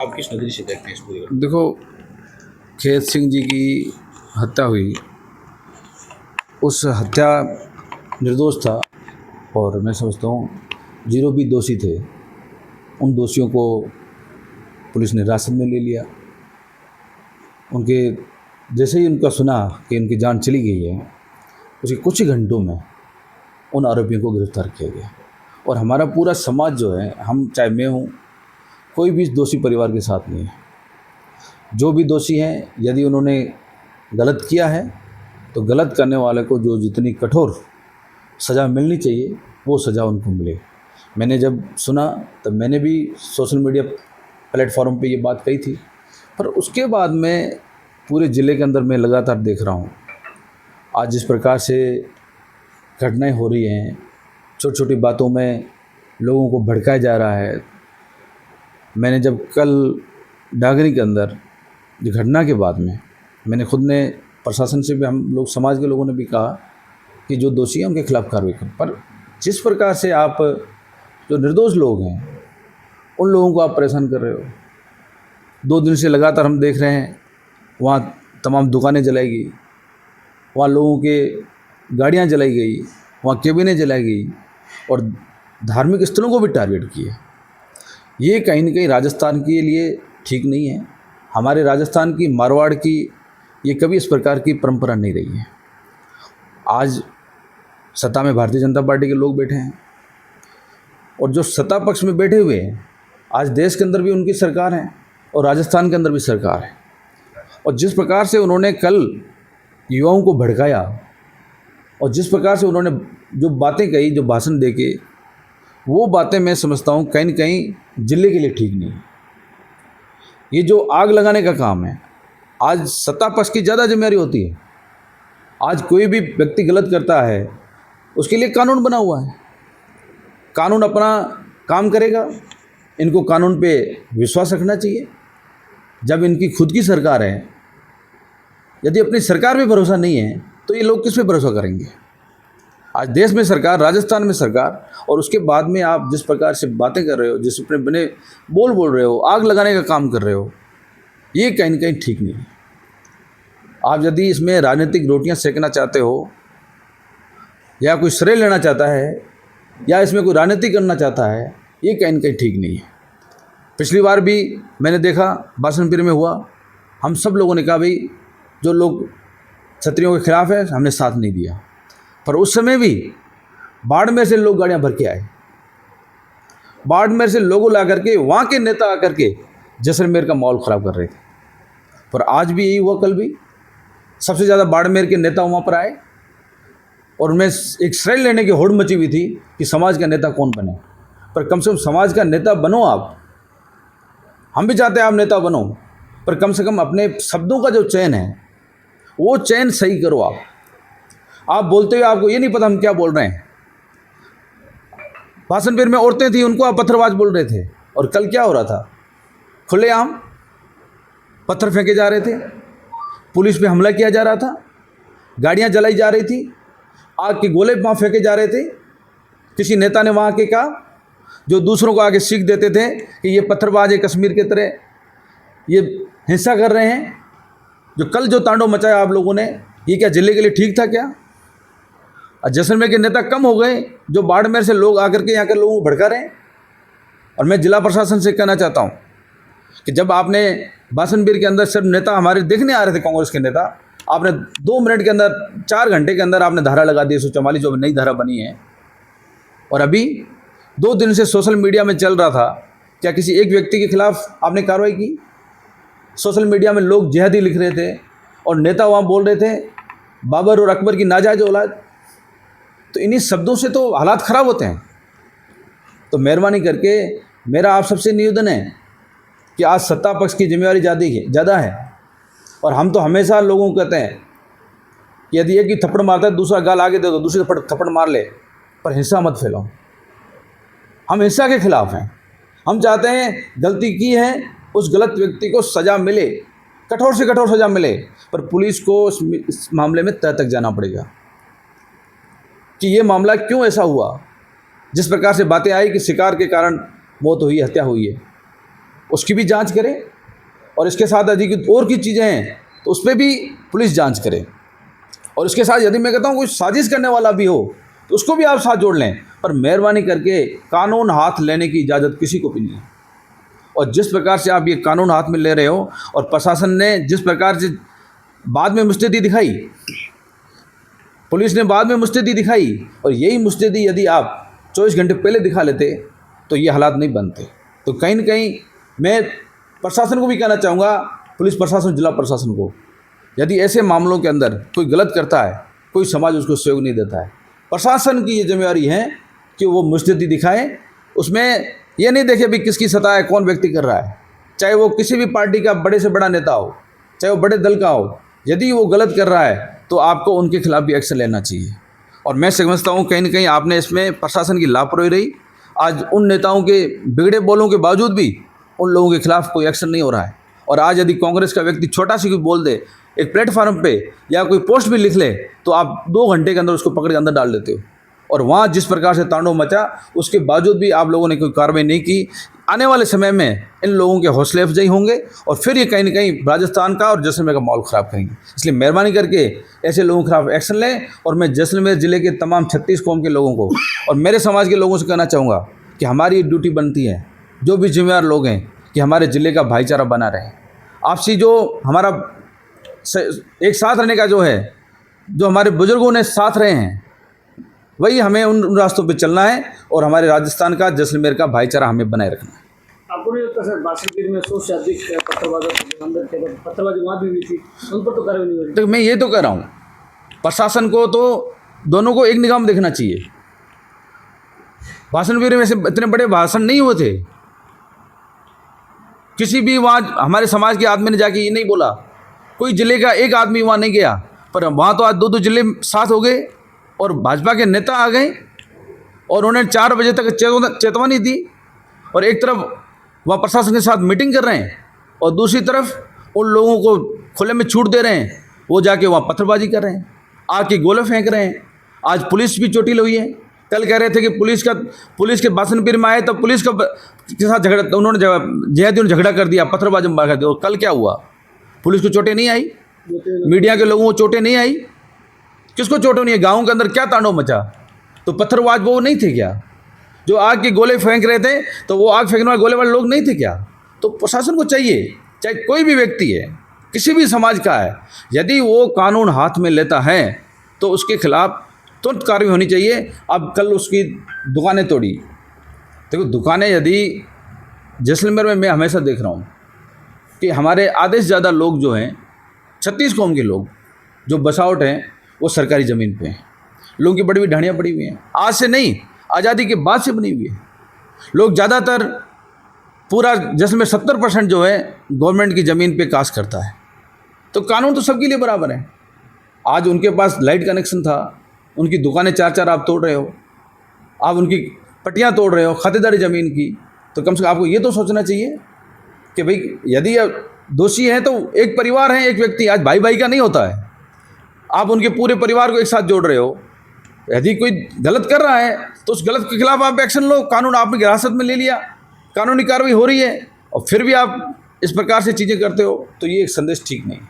आप किस नज़रिए से देखते हैं इस पूरी घटना? देखो, खेत सिंह जी की हत्या हुई, उस हत्या निर्दोष था और मैं समझता हूँ जीरो भी दोषी थे। उन दोषियों को पुलिस ने हिरासत में ले लिया। उनके जैसे ही उनका सुना कि उनकी जान चली गई है, उसके कुछ ही घंटों में उन आरोपियों को गिरफ्तार किया गया। और हमारा पूरा समाज जो है, हम चाहे मैं हूँ, कोई भी दोषी परिवार के साथ नहीं है। जो भी दोषी हैं, यदि उन्होंने गलत किया है तो गलत करने वाले को जो जितनी कठोर सज़ा मिलनी चाहिए वो सज़ा उनको मिले। मैंने जब सुना तब मैंने भी सोशल मीडिया प्लेटफॉर्म पे ये बात कही थी, पर उसके बाद मैं पूरे ज़िले के अंदर मैं लगातार देख रहा हूँ आज जिस प्रकार से घटनाएं हो रही हैं, छोटी छोटी बातों में लोगों को भड़काया जा रहा है। मैंने जब कल डागरी के अंदर जो घटना के बाद में मैंने खुद ने प्रशासन से भी, हम लोग समाज के लोगों ने भी कहा कि जो दोषी हैं उनके खिलाफ कार्रवाई करें। पर जिस प्रकार से आप जो निर्दोष लोग हैं उन लोगों को आप परेशान कर रहे हो, 2 दिन से लगातार हम देख रहे हैं वहाँ तमाम दुकानें जलाई गई, वहाँ लोगों के गाड़ियाँ जलाई गई, वहाँ केबिनें जलाई गई और धार्मिक स्थलों को भी टारगेट किया। ये कहीं न कहीं राजस्थान के लिए ठीक नहीं है। हमारे राजस्थान की, मारवाड़ की ये कभी इस प्रकार की परंपरा नहीं रही है। आज सत्ता में भारतीय जनता पार्टी के लोग बैठे हैं और जो सत्ता पक्ष में बैठे हुए हैं, आज देश के अंदर भी उनकी सरकार है और राजस्थान के अंदर भी सरकार है। और जिस प्रकार से उन्होंने कल युवाओं को भड़काया और जिस प्रकार से उन्होंने जो बातें कही, जो भाषण देके, वो बातें मैं समझता हूँ कहीं न कहीं ज़िले के लिए ठीक नहीं है। ये जो आग लगाने का काम है, आज सत्ता पक्ष की ज़्यादा जिम्मेदारी होती है। आज कोई भी व्यक्ति गलत करता है उसके लिए कानून बना हुआ है, कानून अपना काम करेगा। इनको कानून पे विश्वास रखना चाहिए। जब इनकी खुद की सरकार है, यदि अपनी सरकार पे भरोसा नहीं है तो ये लोग किस पे भरोसा करेंगे। आज देश में सरकार, राजस्थान में सरकार, और उसके बाद में आप जिस प्रकार से बातें कर रहे हो, जिस अपने बने बोल रहे हो, आग लगाने का काम कर रहे हो, ये कहीं न कहीं ठीक नहीं है। आप यदि इसमें राजनीतिक रोटियां सेकना चाहते हो या कोई श्रेय लेना चाहता है या इसमें कोई राजनीति करना चाहता है, ये कहीं न कहीं ठीक नहीं है। पिछली बार भी मैंने देखा बासनपुर में हुआ, हम सब लोगों ने कहा भाई जो लोग क्षत्रियों के खिलाफ है हमने साथ नहीं दिया, पर उस समय भी बाड़मेर से लोग गाड़ियां भर के आए, बाड़मेर से लोगों ला करके, वहाँ के नेता आकर के जैसलमेर का माहौल ख़राब कर रहे थे। पर आज भी यही हुआ, कल भी सबसे ज़्यादा बाड़मेर के नेता वहाँ पर आए और उनमें एक श्रेय लेने की होड़ मची हुई थी कि समाज का नेता कौन बने। पर कम से कम समाज का नेता बनो आप। हम भी चाहते हैं आप नेता बनो, पर कम से कम अपने शब्दों का जो चयन है वो चयन सही करो। आप बोलते हुए आपको ये नहीं पता हम क्या बोल रहे हैं। बासनपुर में औरतें थी, उनको आप पत्थरबाज बोल रहे थे, और कल क्या हो रहा था, खुलेआम पत्थर फेंके जा रहे थे, पुलिस पे हमला किया जा रहा था, गाड़ियां जलाई जा रही थी, आग के गोले वहाँ फेंके जा रहे थे। किसी नेता ने वहाँ के कहा जो दूसरों को आगे सीख देते थे कि ये पत्थरबाज है, कश्मीर के तरह ये हिंसा कर रहे हैं। जो कल जो तांडव मचाया आप लोगों ने, ये क्या ज़िले के लिए ठीक था क्या? और जैसलमेर के नेता कम हो गए जो बाड़मेर से लोग आकर के यहाँ के लोगों को भड़का रहे हैं। और मैं जिला प्रशासन से कहना चाहता हूँ कि जब आपने बासनपुर के अंदर सिर्फ नेता हमारे देखने आ रहे थे, कांग्रेस के नेता, आपने 2 मिनट के अंदर, 4 घंटे के अंदर आपने धारा लगा दी 144 जो नई धारा बनी है। और अभी 2 दिन से सोशल मीडिया में चल रहा था, क्या किसी एक व्यक्ति के खिलाफ आपने कार्रवाई की? सोशल मीडिया में लोग जिहादी लिख रहे थे और नेता वहाँ बोल रहे थे बाबर और अकबर की नाजायज औलाद। तो इन्हीं शब्दों से तो हालात ख़राब होते हैं। तो मेहरबानी करके मेरा आप सबसे निवेदन है कि आज सत्ता पक्ष की जिम्मेदारी ज़्यादा है, और हम तो हमेशा लोगों को कहते हैं कि यदि एक ही थप्पड़ मारता है दूसरा गाल आगे दे दो, दूसरे थप्पड़ मार ले, पर हिंसा मत फैलाओ। हम हिंसा के खिलाफ हैं। हम चाहते हैं गलती की है उस गलत व्यक्ति को सज़ा मिले, कठोर से कठोर सज़ा मिले, पर पुलिस को इस मामले में तह तक जाना पड़ेगा कि ये मामला क्यों ऐसा हुआ। जिस प्रकार से बातें आई कि शिकार के कारण मौत हुई, हत्या हुई है, उसकी भी जांच करे, और इसके साथ यदि कुछ और की चीज़ें हैं तो उस पर भी पुलिस जांच करे। और इसके साथ यदि मैं कहता हूँ कोई साजिश करने वाला भी हो तो उसको भी आप साथ जोड़ लें, पर मेहरबानी करके कानून हाथ लेने की इजाज़त किसी को भी नहीं है। और जिस प्रकार से आप ये कानून हाथ में ले रहे हो, और प्रशासन ने जिस प्रकार से बाद में मुस्तैदी दिखाई, पुलिस ने बाद में मुस्तैदी दिखाई, और यही मुस्तैदी यदि आप 24 घंटे पहले दिखा लेते तो ये हालात नहीं बनते। तो कहीं न कहीं मैं प्रशासन को भी कहना चाहूँगा, पुलिस प्रशासन, जिला प्रशासन को, यदि ऐसे मामलों के अंदर कोई गलत करता है, कोई समाज उसको सहयोग नहीं देता है, प्रशासन की ये जिम्मेदारी है कि वो मुस्तैदी दिखाए। उसमें ये नहीं देखे भी किसकी सत्ता है, कौन व्यक्ति कर रहा है, चाहे वो किसी भी पार्टी का बड़े से बड़ा नेता हो, चाहे वो बड़े दल का हो। यदि वो गलत कर रहा है तो आपको उनके खिलाफ भी एक्शन लेना चाहिए। और मैं समझता हूँ कहीं न कहीं आपने इसमें प्रशासन की लापरवाही रही। आज उन नेताओं के बिगड़े बोलों के बावजूद भी उन लोगों के खिलाफ कोई एक्शन नहीं हो रहा है। और आज यदि कांग्रेस का व्यक्ति छोटा सी कोई बोल दे एक प्लेटफार्म पे, या कोई पोस्ट भी लिख ले, तो आप 2 घंटे के अंदर उसको पकड़ के अंदर डाल देते हो। और वहाँ जिस प्रकार से तांडव मचा, उसके बावजूद भी आप लोगों ने कोई कार्रवाई नहीं की। आने वाले समय में इन लोगों के हौसले अफजाई होंगे और फिर ये कहीं न कहीं राजस्थान का और जैसलमेर का माहौल ख़राब करेंगे। इसलिए मेहरबानी करके ऐसे लोगों के खिलाफ एक्शन लें। और मैं जैसलमेर ज़िले के तमाम 36 कौम के लोगों को और मेरे समाज के लोगों से कहना चाहूँगा कि हमारी ड्यूटी बनती है, जो भी जिम्मेदार लोग हैं, कि हमारे ज़िले का भाईचारा बना रहे। आपसी जो हमारा एक साथ रहने का जो है, जो हमारे बुजुर्गों ने साथ रहे हैं, वही हमें उन रास्तों पे चलना है। और हमारे राजस्थान का, जैसलमेर का भाईचारा हमें बनाए रखना है। आपको नहीं लगता सर बासठगीर में 100 से अधिक पत्थरबाजी वहाँ भी हुई थी, उन पर तो कार्रवाई नहीं हो रही? तो मैं ये तो कह रहा हूँ, प्रशासन को तो दोनों को एक निगाह में देखना चाहिए। बासठगीर में से इतने बड़े भाषण नहीं हुए थे। किसी भी वहाँ हमारे समाज के आदमी ने जाके ये नहीं बोला, कोई जिले का एक आदमी वहाँ नहीं गया। पर वहाँ तो आज 2-2 जिले साथ हो गए और भाजपा के नेता आ गए और उन्होंने 4 बजे तक चेतावनी दी। और एक तरफ वहाँ प्रशासन के साथ मीटिंग कर रहे हैं और दूसरी तरफ उन लोगों को खुले में छूट दे रहे हैं, वो जाके वहाँ पत्थरबाजी कर रहे हैं, आग के गोले फेंक रहे हैं। आज पुलिस भी चोटिल हुई है। कल कह रहे थे कि पुलिस के बासनपीर में आए तब पुलिस के साथ झगड़ा, तो उन्होंने जहदी झगड़ा कर दिया, पत्थरबाजी में कर दिया। और कल क्या हुआ? पुलिस को चोटें नहीं आई, मीडिया के लोगों को चोटें नहीं आई। किसको चोटें नहीं है? गाँव के अंदर क्या तांडव मचा? तो पत्थरबाज वो नहीं थे क्या जो आग के गोले फेंक रहे थे? तो वो आग फेंकने वाले गोले वाले लोग नहीं थे क्या? तो प्रशासन को चाहिए, चाहे कोई भी व्यक्ति है, किसी भी समाज का है, यदि वो कानून हाथ में लेता है तो उसके खिलाफ तुरंत कार्रवाई होनी चाहिए। अब कल उसकी दुकानें तोड़ी, देखो दुकानें, यदि जैसलमेर में मैं हमेशा देख रहा हूँ कि हमारे आधे से ज़्यादा लोग जो हैं, 36 कौम के लोग जो बसावट हैं, वो सरकारी ज़मीन पे हैं। लोगों की बड़ी बड़ी ढाणियाँ पड़ी हुई हैं, आज से नहीं, आज़ादी के बाद से बनी हुई है। लोग ज़्यादातर पूरा जैसलमेर 70% जो है गवर्नमेंट की ज़मीन पे कास्ट करता है। तो कानून तो सबके लिए बराबर है। आज उनके पास लाइट कनेक्शन था, उनकी दुकानें 4-4 आप तोड़ रहे हो, आप उनकी पट्टियाँ तोड़ रहे हो खातेदारी ज़मीन की। तो कम से कम आपको ये तो सोचना चाहिए कि भाई यदि दोषी हैं तो एक परिवार है, एक व्यक्ति, आज भाई भाई का नहीं होता है। आप उनके पूरे परिवार को एक साथ जोड़ रहे हो। यदि कोई गलत कर रहा है तो उस गलत के खिलाफ आप एक्शन लो। कानून आपने हिरासत में ले लिया, कानूनी कार्रवाई हो रही है, और फिर भी आप इस प्रकार से चीज़ें करते हो, तो ये एक संदेश ठीक नहीं है।